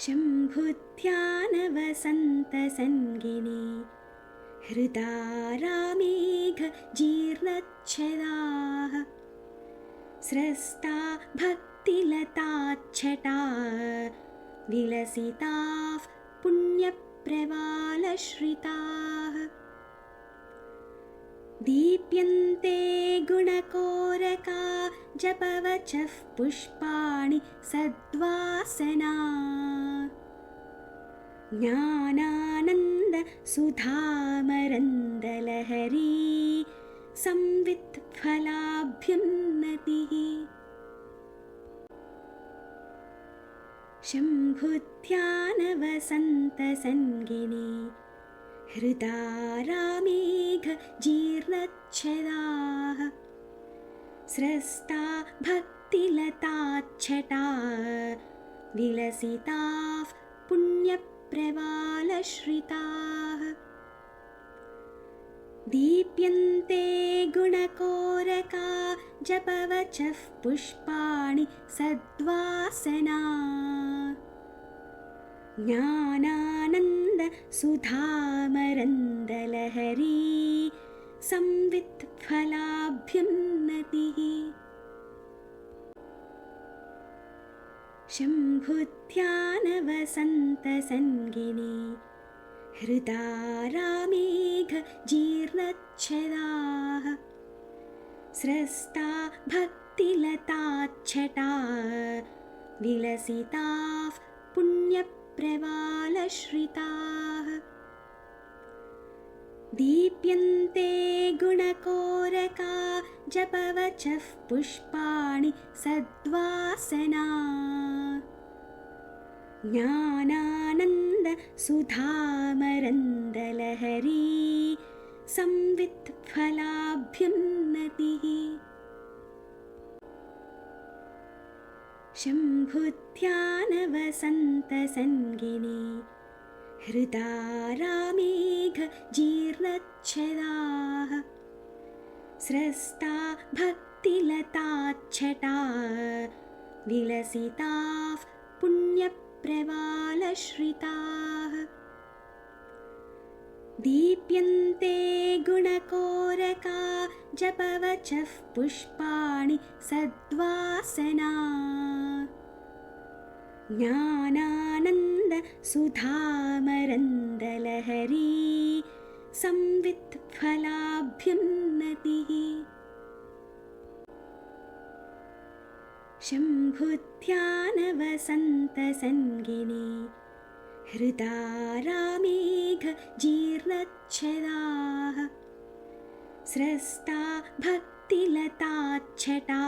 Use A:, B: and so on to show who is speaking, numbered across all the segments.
A: शम्भुध्यानवसन्तसङ्गिनी हृदारामेघजीर्णच्छदाः स्रस्ता भक्तिलताच्छटा विलसिताः पुण्यप्रवालश्रिताः दीप्यन्ते गुणकोरका जपवचः पुष्पाणि सद्वासना ज्ञानानन्द सुधामरन्दलहरी संवित् फलाभ्युन्नतिः शम्भुध्यानवसन्तसङ्गिनी हृदारामेघजीर्णच्छदाः स्रस्ता भक्तिलताच्छटा विलसिताः पुण्यप्रवालश्रिताः दीप्यन्ते गुणकोरका जपवचः पुष्पाणि सद्वासना ज्ञानानन्द सुधामरन्दलहरी संवित् फलाभ्युन्नतिः शम्भुध्यानवसन्तसङ्गिनी हृदारामेघजीर्णच्छदाः स्रस्ता भक्तिलताच्छटा विलसिताः पुण्यप्रवालश्रिताः दीप्यन्ते गुणकोरका जपवचः पुष्पाणि सद्वासना ज्ञानानन्द सुधामरन्दलहरी संवित् फलाभ्युन्नतिः शम्भुध्यानवसन्तसङ्गिनी हृदारामेघजीर्णच्छदाः स्रस्ता भक्तिलताच्छटा विलसिताः पुण्यप्रवालश्रिताः दीप्यन्ते गुणकोरका जपवचः पुष्पाणि सद्वासना ज्ञानानन्द सुधामरन्दलहरी संवित् फलाभ्युन्नतिः शम्भुध्यानवसन्तसङ्गिनी हृदारामेघजीर्णच्छदाः स्रस्ता भक्तिलताच्छटा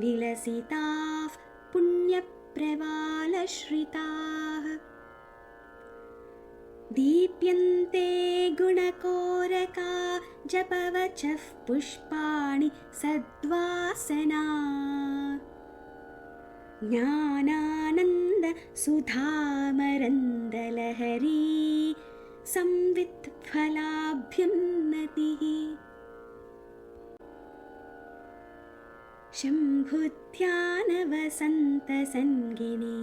A: विलसिताः पुण्यप्रवालश्रिताः दीप्यन्ते गुणकोरका जपवचः पुष्पाणि सद्वासना ज्ञानानन्द सुधामरन्दलहरी संवित् फलाभ्युन्नतिः शम्भुध्यानवसन्तसङ्गिनी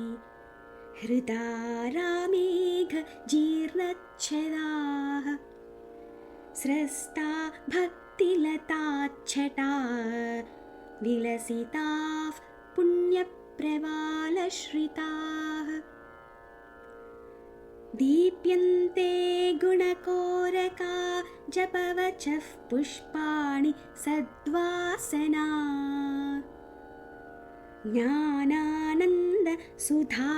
A: हृदारामेघजीर्णच्छदाः स्रस्ता भक्तिलताच्छटा विलसिताः पुण्यप्रवालश्रिताः दीप्यन्ते गुणकोरका जपवचः पुष्पाणि सद्वासना ज्ञानानन्द सुधामरन्दलहरी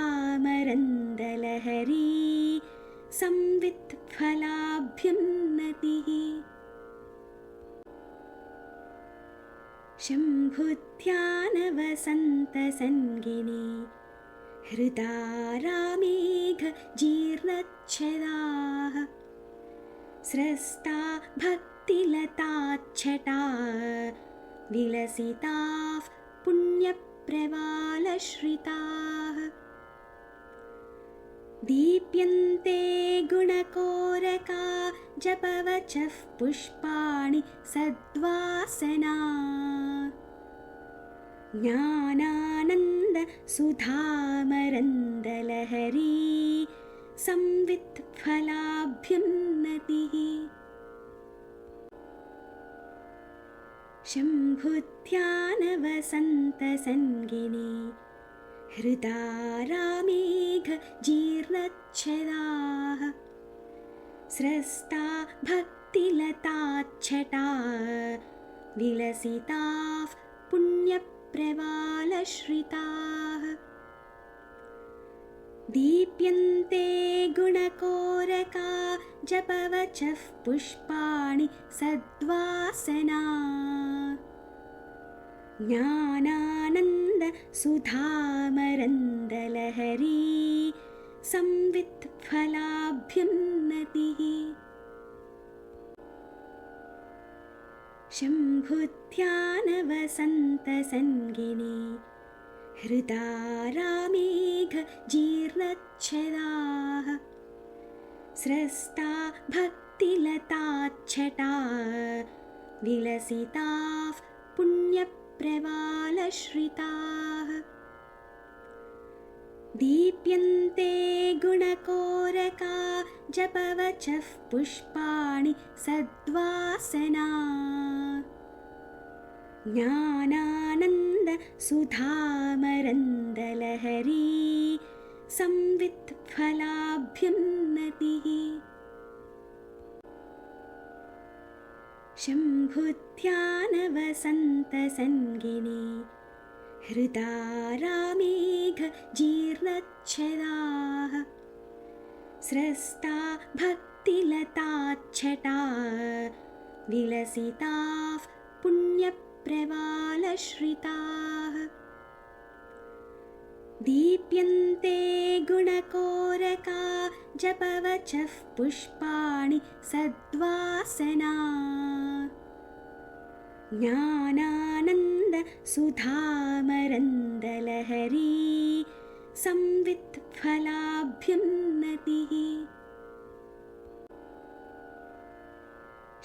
A: संवित् फलाभ्युन्नतिः शम्भुध्यानवसन्तसङ्गिनी हृदारामेघजीर्णच्छदाः स्रस्ता भक्तिलताच्छटा विलसिताः पुण्यप्रवालश्रिताः दीप्यन्ते गुणकोरका जपवचः पुष्पाणि सद्वासना ज्ञानानन्द सुधामरन्दलहरी संवित् फलाभ्युन्नतिः शम्भुध्यानवसन्तसङ्गिनी हृदारामेघजीर्णच्छदाः स्रस्ता भक्तिलताच्छटा विलसिताः पुण्यप्रवालश्रिताः दीप्यन्ते गुणकोरका जपवचः पुष्पाणि सद्वासना ज्ञानानन्द सुधामरन्दलहरी संवित् फलाभ्युन्नतिः शम्भुध्यानवसन्तसङ्गिनी हृदारामेघजीर्णच्छदाः स्रस्ता भक्तिलताच्छटा विलसिताः पुण्यप्रवालश्रिताः दीप्यन्ते गुणकोरका जपवचः पुष्पाणि सद्वासना ज्ञानानन्द सुधामरन्दलहरी संवित् फलाभ्युन्नतिः शम्भुध्यानवसन्तसङ्गिनी हृदारामेघजीर्णच्छदाः स्रस्ता भक्तिलताच्छटा विलसिताः पुण्यप्रवालश्रिताः दीप्यन्ते गुणकोरका जपवचः पुष्पाणि सद्वासना ज्ञानानन्द सुधामरन्दलहरी संवित् फलाभ्युन्नतिः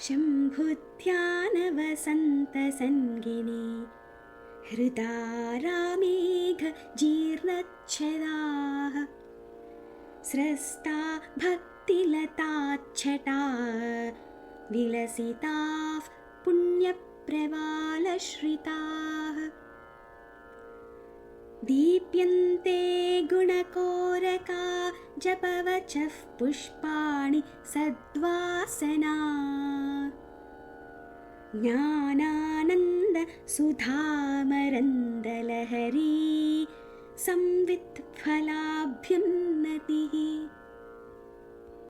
A: शम्भुध्यानवसन्तसङ्गिनी हृदारामेघजीर्णच्छदाः स्रस्ता भक्तिलताच्छटा विलसिताः पुण्यप्रवालश्रिताः दीप्यन्ते गुणकोरका जपवचः पुष्पाणि सद्वासना ज्ञानानन्द सुधामरन्दलहरी संवित् फलाभ्युन्नतिः